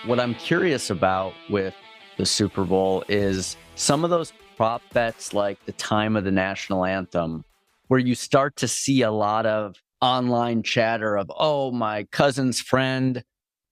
What I'm curious about with the Super Bowl is some of those prop bets, like the time of the national anthem, where you start to see a lot of online chatter of, oh, my cousin's friend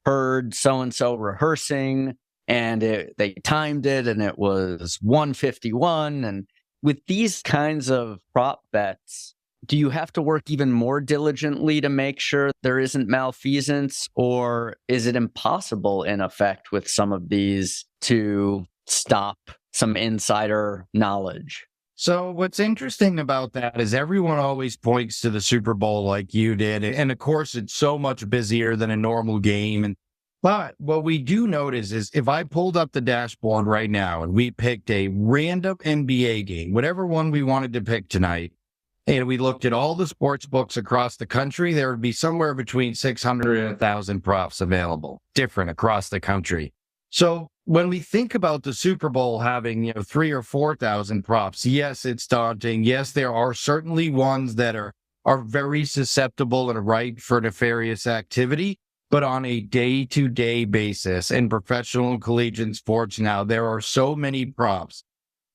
heard so and so rehearsing and they timed it and it was 151. And with these kinds of prop bets, do you have to work even more diligently to make sure there isn't malfeasance, or is it impossible in effect with some of these to stop some insider knowledge? So what's interesting about that is everyone always points to the Super Bowl like you did. And of course, it's so much busier than a normal game. But what we do notice is if I pulled up the dashboard right now and we picked a random NBA game, whatever one we wanted to pick tonight, and we looked at all the sports books across the country, there would be somewhere between 600 and 1,000 props available, different across the country. So when we think about the Super Bowl having, 3,000 or 4,000 props, yes, it's daunting. Yes, there are certainly ones that are very susceptible and ripe for nefarious activity. But on a day-to-day basis in professional and collegiate sports now, there are so many props.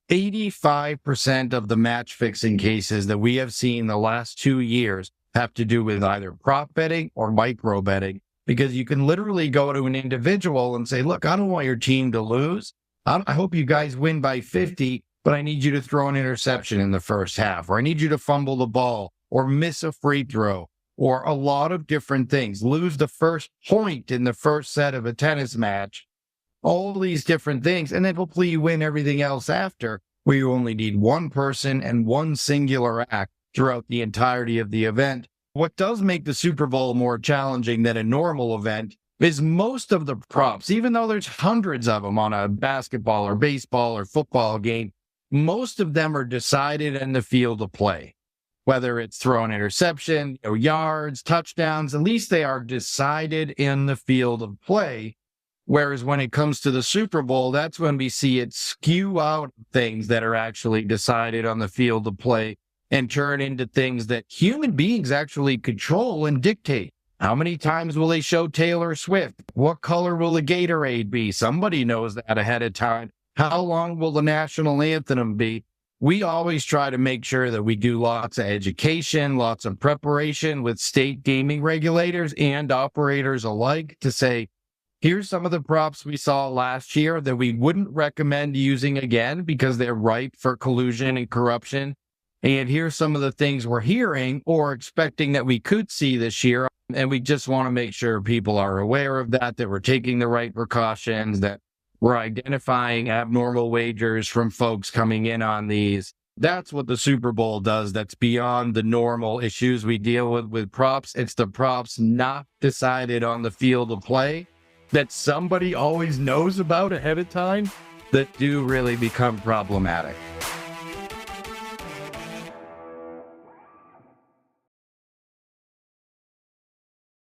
85% of the match fixing cases that we have seen the last 2 years have to do with either prop betting or micro betting, because you can literally go to an individual and say, look, I don't want your team to lose. I hope you guys win by 50, but I need you to throw an interception in the first half, or I need you to fumble the ball or miss a free throw, or a lot of different things, lose the first point in the first set of a tennis match. All these different things, and then hopefully you win everything else after, where you only need one person and one singular act throughout the entirety of the event. What does make the Super Bowl more challenging than a normal event is most of the props, even though there's hundreds of them on a basketball or baseball or football game, most of them are decided in the field of play. Whether it's thrown interception, yards, touchdowns, at least they are decided in the field of play. Whereas when it comes to the Super Bowl, that's when we see it skew out things that are actually decided on the field of play and turn into things that human beings actually control and dictate. How many times will they show Taylor Swift? What color will the gatorade be? Somebody knows that ahead of time. How long will the national anthem be? We always try to make sure that we do lots of education, lots of preparation with state gaming regulators and operators alike to say, here's some of the props we saw last year that we wouldn't recommend using again because they're ripe for collusion and corruption. And here's some of the things we're hearing or expecting that we could see this year. And we just want to make sure people are aware of that we're taking the right precautions, that we're identifying abnormal wagers from folks coming in on these. That's what the Super Bowl does. That's beyond the normal issues we deal with props. It's the props not decided on the field of play that somebody always knows about ahead of time that do really become problematic.